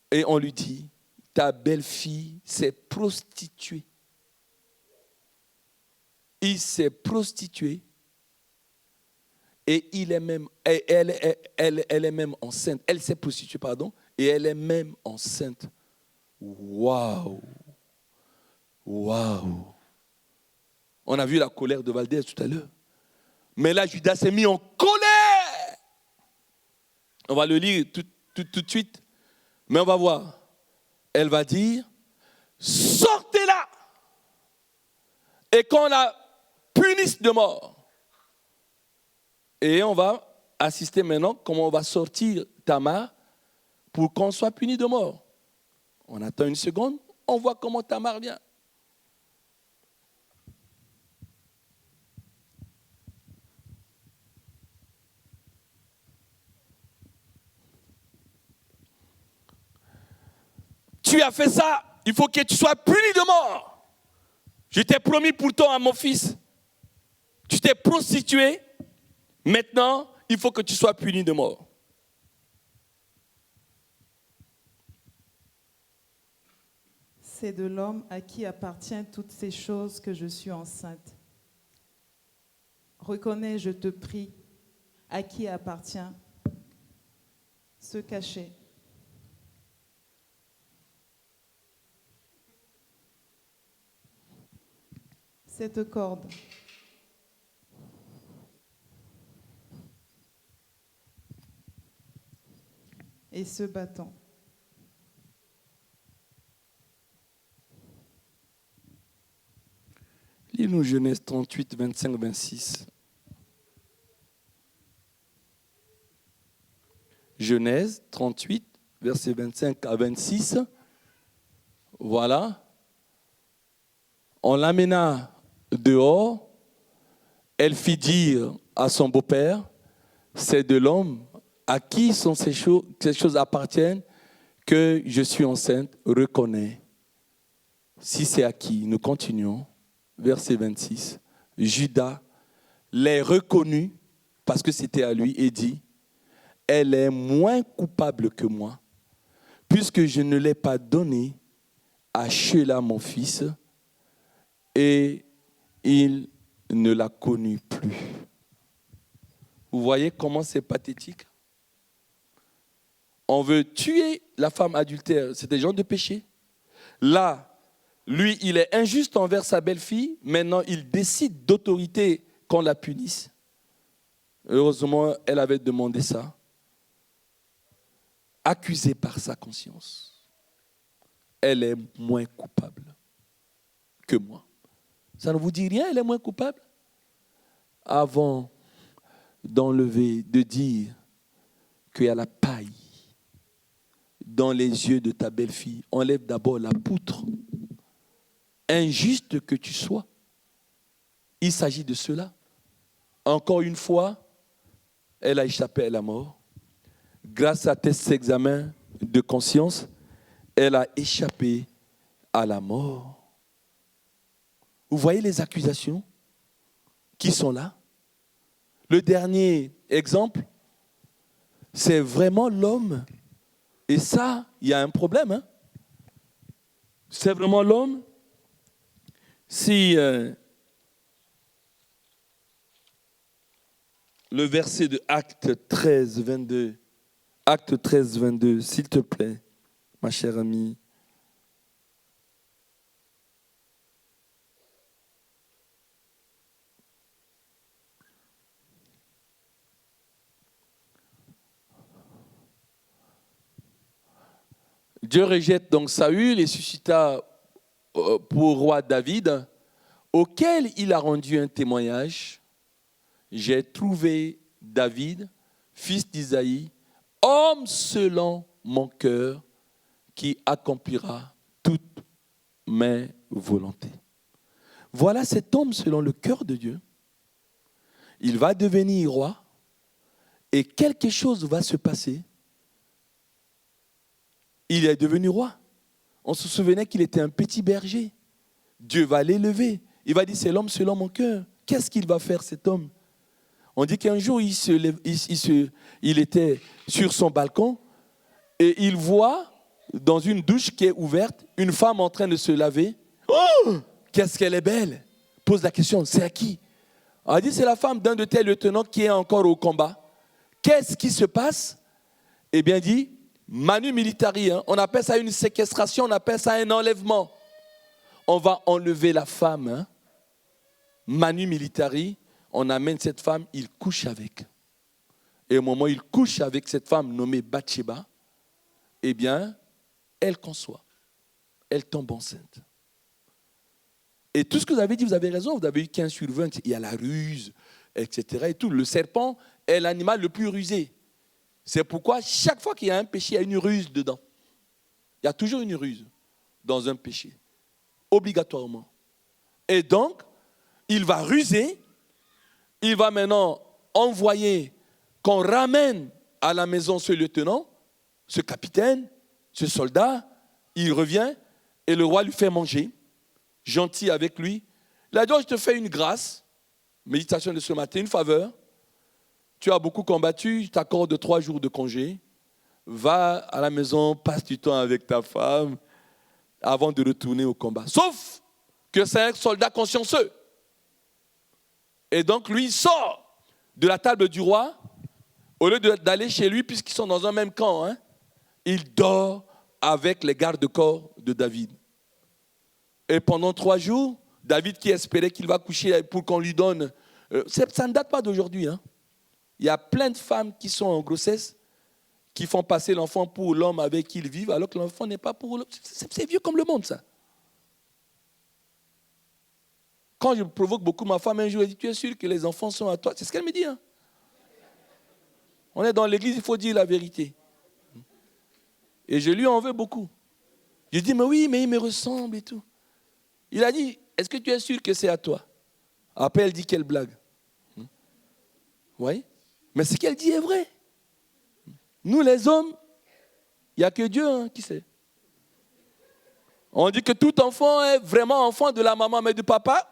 Et on lui dit, ta belle-fille s'est prostituée. Il s'est prostitué. Et elle est même enceinte. Elle s'est prostituée, pardon. Et elle est même enceinte. Waouh! Waouh! On a vu la colère de Valdez tout à l'heure. Mais là, Judas s'est mis en colère. On va le lire tout de suite. Mais on va voir. Elle va dire, sortez-la. Et qu'on la punisse de mort. Et on va assister maintenant comment on va sortir Tamar pour qu'on soit puni de mort. On attend une seconde, on voit comment Tamar vient. Tu as fait ça, il faut que tu sois puni de mort. Je t'ai promis pourtant à mon fils. Tu t'es prostitué, maintenant, il faut que tu sois puni de mort. C'est de l'homme à qui appartiennent toutes ces choses que je suis enceinte. Reconnais, je te prie, à qui appartient ce cachet. Cette corde. Et ce bâton. Lis-nous Genèse 38, 25, 26. Genèse 38, versets 25 à 26. Voilà. On l'amena dehors. Elle fit dire à son beau-père, c'est de l'homme à qui sont ces choses appartiennent que je suis enceinte, reconnais. Si c'est à qui, nous continuons. Verset 26. Judas les reconnut parce que c'était à lui et dit, elle est moins coupable que moi, puisque je ne l'ai pas donnée à Sheila mon fils, et il ne la connut plus. Vous voyez comment c'est pathétique? On veut tuer la femme adultère, c'est des gens de péché. Là, lui, il est injuste envers sa belle-fille, maintenant il décide d'autorité qu'on la punisse. Heureusement, elle avait demandé ça. Accusée par sa conscience, elle est moins coupable que moi. Ça ne vous dit rien, elle est moins coupable? Avant d'enlever, de dire qu'il y a la paille dans les yeux de ta belle-fille, enlève d'abord la poutre. Injuste que tu sois, il s'agit de cela. Encore une fois, elle a échappé à la mort. Grâce à test examen de conscience, elle a échappé à la mort. Vous voyez les accusations qui sont là? Le dernier exemple, c'est vraiment l'homme. Et ça, il y a un problème. Hein? C'est vraiment l'homme. Si le verset de Acte 13, 22, Acte 13, 22, s'il te plaît, ma chère amie. Dieu rejette donc Saül et suscita pour roi David, auquel il a rendu un témoignage. J'ai trouvé David, fils d'Isaïe, homme selon mon cœur, qui accomplira toutes mes volontés. Voilà cet homme selon le cœur de Dieu. Il va devenir roi et quelque chose va se passer. Il est devenu roi. On se souvenait qu'il était un petit berger. Dieu va l'élever. Il va dire, c'est l'homme selon mon cœur. Qu'est-ce qu'il va faire, cet homme? On dit qu'un jour, il était sur son balcon et il voit, dans une douche qui est ouverte, une femme en train de se laver. Oh, qu'est-ce qu'elle est belle! Pose la question, c'est à qui? On dit, c'est la femme d'un de tes lieutenants qui est encore au combat. Qu'est-ce qui se passe? Eh bien, dit, manu militari, hein. On appelle ça une séquestration, on appelle ça un enlèvement. On va enlever la femme, hein. Manu militari, on amène cette femme, il couche avec. Et au moment où il couche avec cette femme nommée Bathsheba, eh bien, elle conçoit. Elle tombe enceinte. Et tout ce que vous avez dit, vous avez raison, vous avez eu 15 sur 20, il y a la ruse, etc. Et tout. Le serpent est l'animal le plus rusé. C'est pourquoi chaque fois qu'il y a un péché, il y a une ruse dedans. Il y a toujours une ruse dans un péché, obligatoirement. Et donc, il va ruser, il va maintenant envoyer qu'on ramène à la maison ce lieutenant, ce capitaine, ce soldat. Il revient et le roi lui fait manger, gentil avec lui. Il a dit, je te fais une grâce, méditation de ce matin, une faveur. Tu as beaucoup combattu, je t'accorde 3 jours de congé. Va à la maison, passe du temps avec ta femme. avant de retourner au combat. Sauf que c'est un soldat consciencieux. Et donc lui, il sort de la table du roi, au lieu d'aller chez lui, puisqu'ils sont dans un même camp, hein, il dort avec les gardes-corps de David. Et pendant 3 jours, David qui espérait qu'il va coucher pour qu'on lui donne... ça ne date pas d'aujourd'hui. Hein. Il y a plein de femmes qui sont en grossesse, qui font passer l'enfant pour l'homme avec qui ils vivent, alors que l'enfant n'est pas pour l'homme. C'est vieux comme le monde, ça. Quand je provoque beaucoup ma femme, un jour, elle dit, tu es sûr que les enfants sont à toi? C'est ce qu'elle me dit. Hein. On est dans l'église, il faut dire la vérité. Et je lui en veux beaucoup. Je dis, mais oui, mais il me ressemble et tout. Il a dit, est-ce que tu es sûr que c'est à toi? Après, elle dit quelle blague. Oui, mais ce qu'elle dit est vrai. Nous, les hommes, il n'y a que Dieu hein, qui sait. On dit que tout enfant est vraiment enfant de la maman, mais du papa.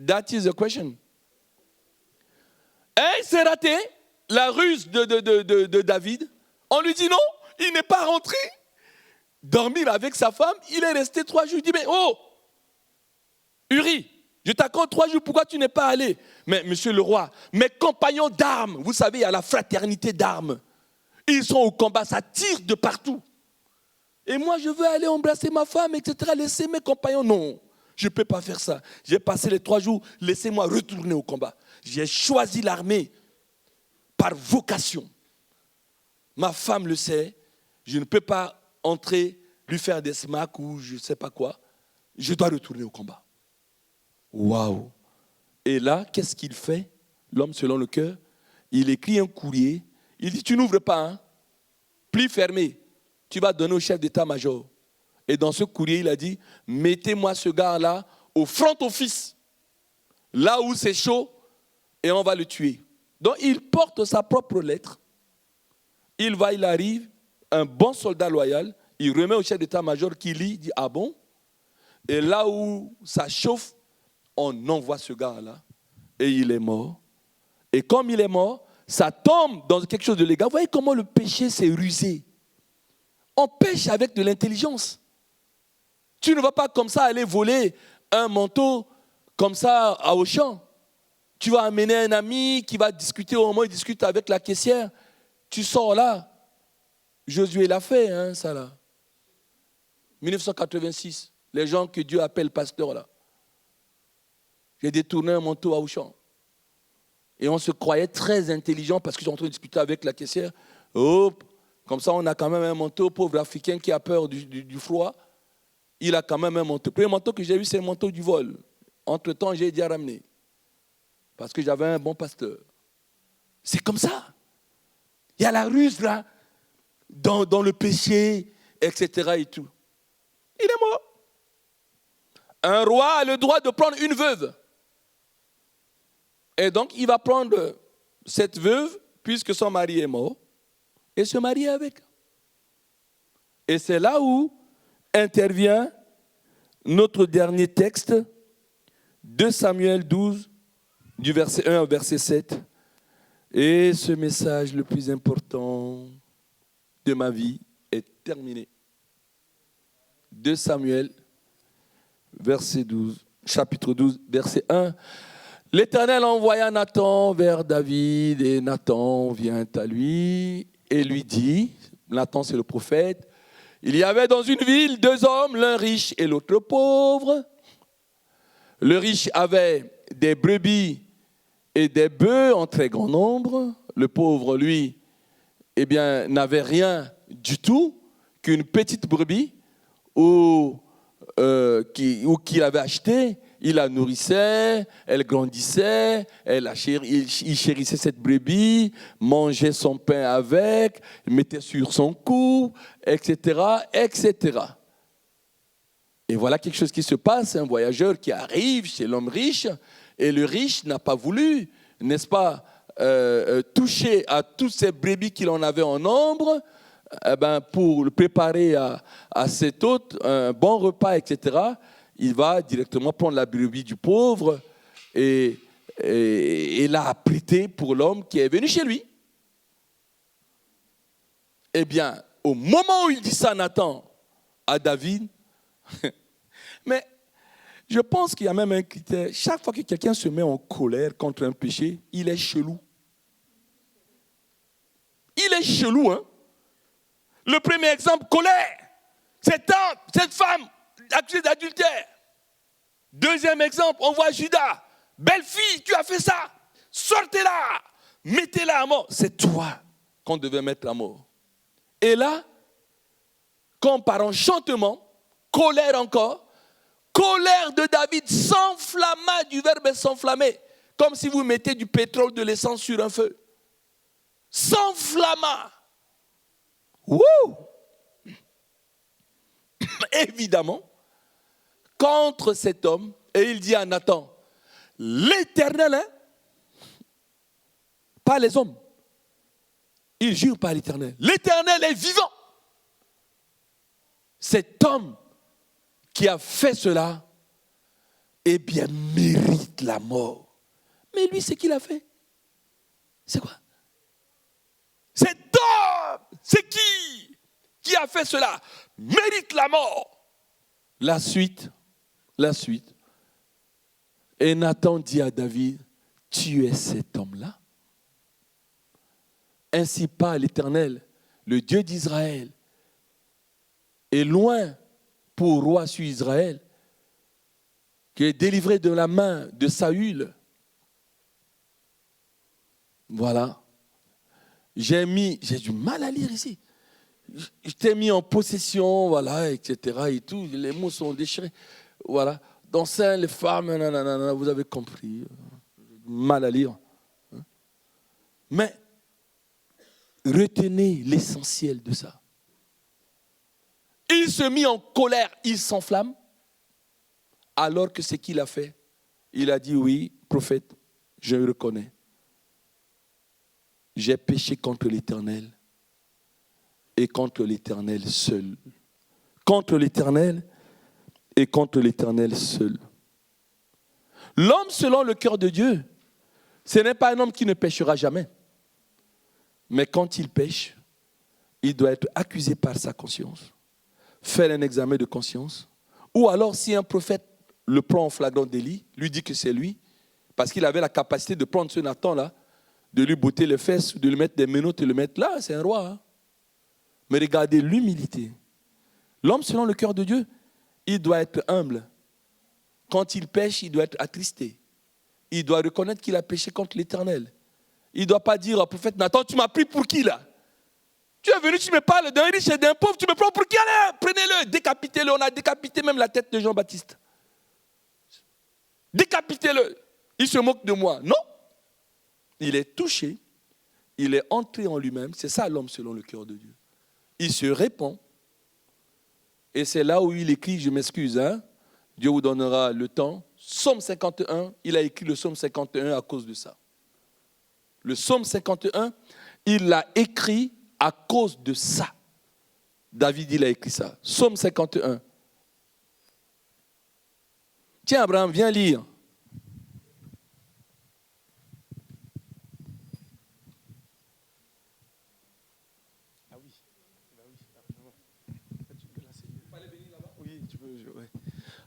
That is the question. Et c'est raté, la ruse de David. On lui dit non, il n'est pas rentré dormir avec sa femme. Il est resté 3 jours. Il dit, mais oh, Uri, je t'accorde 3 jours, pourquoi tu n'es pas allé? Mais monsieur le roi, mes compagnons d'armes, vous savez, il y a la fraternité d'armes. Ils sont au combat, ça tire de partout. Et moi, je veux aller embrasser ma femme, etc., laisser mes compagnons. Non, je ne peux pas faire ça. J'ai passé les 3 jours, laissez-moi retourner au combat. J'ai choisi l'armée par vocation. Ma femme le sait, je ne peux pas entrer, lui faire des smacks ou je ne sais pas quoi. Je dois retourner au combat. Waouh! Et là, qu'est-ce qu'il fait? L'homme selon le cœur, il écrit un courrier. Il dit, tu n'ouvres pas, hein? Pli fermé. Tu vas donner au chef d'état-major. Et dans ce courrier, il a dit, mettez-moi ce gars-là au front office, là où c'est chaud, et on va le tuer. Donc, il porte sa propre lettre. Il va, il arrive, un bon soldat loyal, il remet au chef d'état-major qui lit, il dit, ah bon? Et là où ça chauffe, on envoie ce gars-là, et il est mort. Et comme il est mort, ça tombe dans quelque chose de légal. Vous voyez comment le péché s'est rusé. On pêche avec de l'intelligence. Tu ne vas pas comme ça aller voler un manteau comme ça à Auchan. Tu vas amener un ami qui va discuter, au moment où il discute avec la caissière. Tu sors là. Josué l'a fait, hein, ça là. 1986. Les gens que Dieu appelle pasteurs là. J'ai détourné un manteau à Auchan. Et on se croyait très intelligent parce qu'ils sont en train de discuter avec la caissière. Hop, comme ça, on a quand même un manteau, pauvre Africain qui a peur du froid. Il a quand même un manteau. Le premier manteau que j'ai eu, c'est le manteau du vol. Entre-temps, j'ai dit à ramener. Parce que j'avais un bon pasteur. C'est comme ça. Il y a la ruse là, dans le péché, etc. et tout. Il est mort. Un roi a le droit de prendre une veuve. Et donc, il va prendre cette veuve, puisque son mari est mort, et se marier avec. Et c'est là où intervient notre dernier texte, 2 Samuel 12, du verset 1 au verset 7. Et ce message le plus important de ma vie est terminé. 2 Samuel, verset 12, chapitre 12, verset 1. L'Éternel envoya Nathan vers David et Nathan vient à lui et lui dit, Nathan c'est le prophète, il y avait dans une ville 2 hommes, l'un riche et l'autre pauvre. Le riche avait des brebis et des bœufs en très grand nombre. Le pauvre, lui, n'avait rien du tout qu'une petite brebis qu'il avait achetée. Il la nourrissait, elle grandissait, il chérissait cette brebis, mangeait son pain avec, mettait sur son cou, etc., etc. Et voilà quelque chose qui se passe, un voyageur qui arrive chez l'homme riche, et le riche n'a pas voulu, n'est-ce pas, toucher à toutes ces brebis qu'il en avait en nombre, pour le préparer à cet hôte un bon repas, etc., il va directement prendre la brebis du pauvre et l'a prêté pour l'homme qui est venu chez lui. Eh bien, au moment où il dit ça à Nathan, à David. Mais je pense qu'il y a même un critère. Chaque fois que quelqu'un se met en colère contre un péché, il est chelou. Il est chelou, hein. Le premier exemple, colère. Cette femme accusée d'adultère. Deuxième exemple, on voit Judas. Belle fille, tu as fait ça. Sortez-la. Mettez-la à mort. C'est toi qu'on devait mettre à mort. Et là, comme par enchantement, colère encore, colère de David s'enflamma, du verbe s'enflammer, comme si vous mettez du pétrole, de l'essence sur un feu. S'enflamma. Wouh! Évidemment, contre cet homme, et il dit à Nathan, l'Éternel, hein, pas les hommes, il jure par l'Éternel, l'Éternel est vivant. Cet homme qui a fait cela, eh bien, mérite la mort. Mais lui, c'est qui l'a fait? C'est quoi? Cet homme, c'est qui a fait cela? Mérite la mort. La suite. Et Nathan dit à David, tu es cet homme-là. Ainsi parle l'Éternel, le Dieu d'Israël, est loin pour roi sur Israël, qui est délivré de la main de Saül. Voilà. J'ai du mal à lire ici. Je t'ai mis en possession, voilà, etc. et tout. Les mots sont déchirés. Voilà. D'enceinte, les femmes, nanana, vous avez compris. Mal à lire. Mais retenez l'essentiel de ça. Il se mit en colère, il s'enflamme, alors que ce qu'il a fait, il a dit, oui, prophète, je le reconnais. J'ai péché contre l'Éternel et contre l'Éternel seul. Contre l'Éternel et contre l'Éternel seul. L'homme selon le cœur de Dieu, ce n'est pas un homme qui ne péchera jamais. Mais quand il pêche, il doit être accusé par sa conscience, faire un examen de conscience, ou alors si un prophète le prend en flagrant délit, lui dit que c'est lui, parce qu'il avait la capacité de prendre ce Nathan-là, de lui botter les fesses, de lui mettre des menottes et le mettre là, c'est un roi. Hein. Mais regardez l'humilité. L'homme selon le cœur de Dieu, il doit être humble. Quand il pêche, il doit être attristé. Il doit reconnaître qu'il a péché contre l'Éternel. Il ne doit pas dire au prophète Nathan, tu m'as pris pour qui là? Tu es venu, tu me parles d'un riche et d'un pauvre, tu me prends pour qui? Allez, prenez-le, décapitez-le. On a décapité même la tête de Jean-Baptiste. Décapitez-le. Il se moque de moi. Non. Il est touché. Il est entré en lui-même. C'est ça l'homme selon le cœur de Dieu. Il se répand. Et c'est là où il écrit, je m'excuse, hein, Dieu vous donnera le temps. Psaume 51, il a écrit le psaume 51 à cause de ça. Le psaume 51, il l'a écrit à cause de ça. David, il a écrit ça. Psaume 51. Tiens, Abraham, viens lire.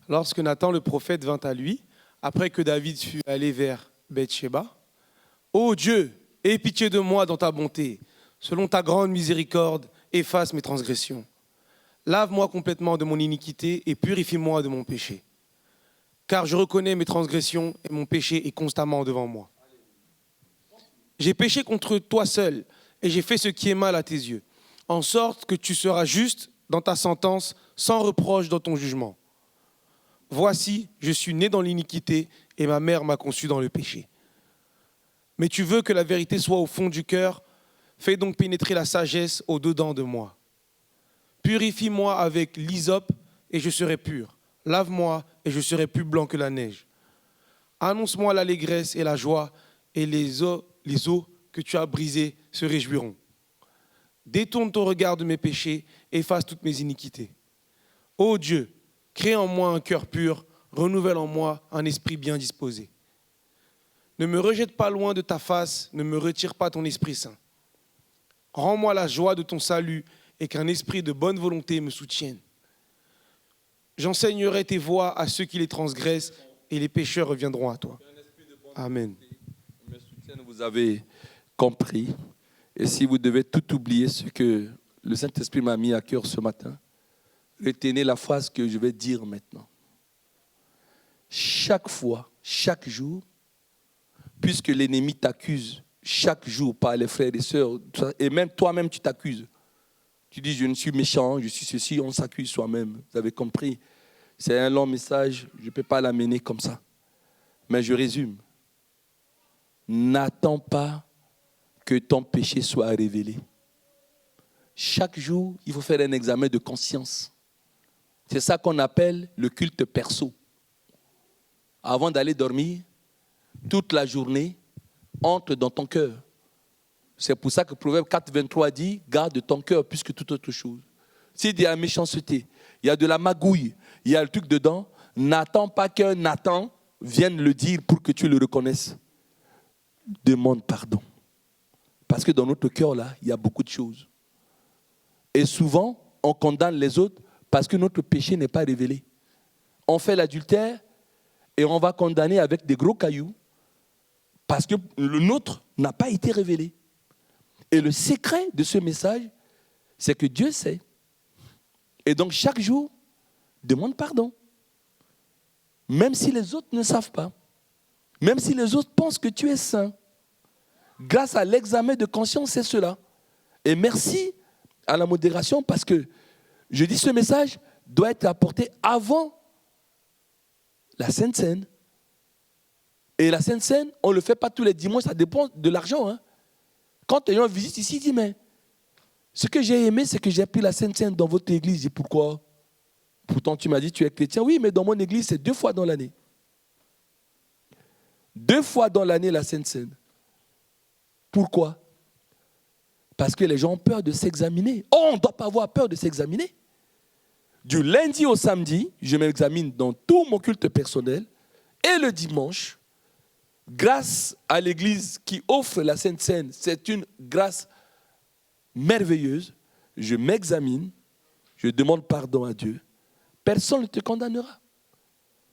Lorsque Nathan le prophète vint à lui, après que David fut allé vers Beth-Shéba, « Ô Dieu, aie pitié de moi dans ta bonté, selon ta grande miséricorde, efface mes transgressions. Lave-moi complètement de mon iniquité et purifie-moi de mon péché. Car je reconnais mes transgressions et mon péché est constamment devant moi. J'ai péché contre toi seul et j'ai fait ce qui est mal à tes yeux, en sorte que tu seras juste dans ta sentence, sans reproche dans ton jugement. Voici, je suis né dans l'iniquité et ma mère m'a conçu dans le péché. Mais tu veux que la vérité soit au fond du cœur, fais donc pénétrer la sagesse au-dedans de moi. Purifie-moi avec l'hysope et je serai pur. Lave-moi et je serai plus blanc que la neige. Annonce-moi l'allégresse et la joie et les os que tu as brisés se réjouiront. Détourne ton regard de mes péchés, efface toutes mes iniquités. Ô Dieu, crée en moi un cœur pur, renouvelle en moi un esprit bien disposé. Ne me rejette pas loin de ta face, ne me retire pas ton Esprit Saint. Rends-moi la joie de ton salut et qu'un esprit de bonne volonté me soutienne. J'enseignerai tes voies à ceux qui les transgressent et les pécheurs reviendront à toi. Amen. Mes soutiens, vous avez compris. Et si vous devez tout oublier ce que le Saint-Esprit m'a mis à cœur ce matin, retenez la phrase que je vais dire maintenant. Chaque fois, chaque jour, puisque l'ennemi t'accuse chaque jour par les frères et sœurs, et même toi-même tu t'accuses. Tu dis, je ne suis méchant, je suis ceci, on s'accuse soi-même. Vous avez compris? C'est un long message, je ne peux pas l'amener comme ça. Mais je résume. N'attends pas que ton péché soit révélé. Chaque jour, il faut faire un examen de conscience. C'est ça qu'on appelle le culte perso. Avant d'aller dormir, toute la journée, entre dans ton cœur. C'est pour ça que Proverbe 4, 23 dit, garde ton cœur plus que toute autre chose. S'il y a la méchanceté, il y a de la magouille, il y a le truc dedans, n'attends pas qu'un Nathan vienne le dire pour que tu le reconnaisses. Demande pardon. Parce que dans notre cœur, là, il y a beaucoup de choses. Et souvent, on condamne les autres parce que notre péché n'est pas révélé. On fait l'adultère et on va condamner avec des gros cailloux parce que le nôtre n'a pas été révélé. Et le secret de ce message, c'est que Dieu sait. Et donc chaque jour, demande pardon. Même si les autres ne savent pas. Même si les autres pensent que tu es saint. Grâce à l'examen de conscience, c'est cela. Et merci à la modération parce que je dis ce message doit être apporté avant la Sainte Seine. Et la Sainte Seine, on ne le fait pas tous les dimanches, ça dépend de l'argent. Hein. Quand les gens visitent ici, ils disent, mais ce que j'ai aimé, c'est que j'ai pris la Sainte Seine dans votre église. Je dis, pourquoi? Pourtant, tu m'as dit, tu es chrétien. Oui, mais dans mon église, c'est 2 fois dans l'année. 2 fois dans l'année, la Sainte Seine. Pourquoi? Parce que les gens ont peur de s'examiner. Oh, on ne doit pas avoir peur de s'examiner. Du lundi au samedi, je m'examine dans tout mon culte personnel. Et le dimanche, grâce à l'église qui offre la Sainte Seine, c'est une grâce merveilleuse. Je m'examine, je demande pardon à Dieu. Personne ne te condamnera.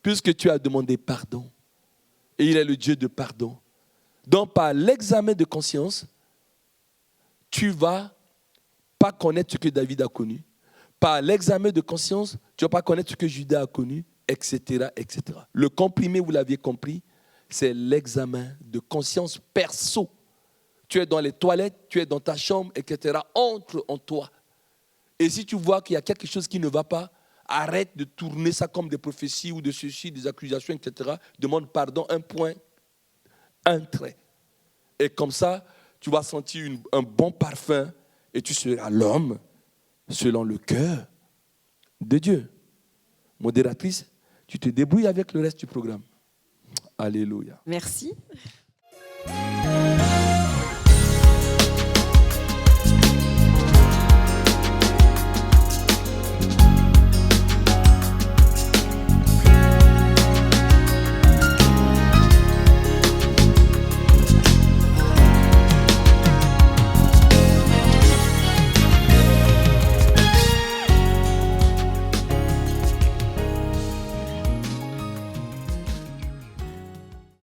Puisque tu as demandé pardon. Et il est le Dieu de pardon. Donc par l'examen de conscience, tu ne vas pas connaître ce que David a connu. Par l'examen de conscience, tu ne vas pas connaître ce que Judas a connu, etc., etc. Le comprimé, vous l'aviez compris, c'est l'examen de conscience perso. Tu es dans les toilettes, tu es dans ta chambre, etc. Entre en toi. Et si tu vois qu'il y a quelque chose qui ne va pas, arrête de tourner ça comme des prophéties ou de ceci, des accusations, etc. Demande pardon, un point, un trait. Et comme ça, tu vas sentir un bon parfum et tu seras l'homme selon le cœur de Dieu. Modératrice, tu te débrouilles avec le reste du programme. Alléluia. Merci.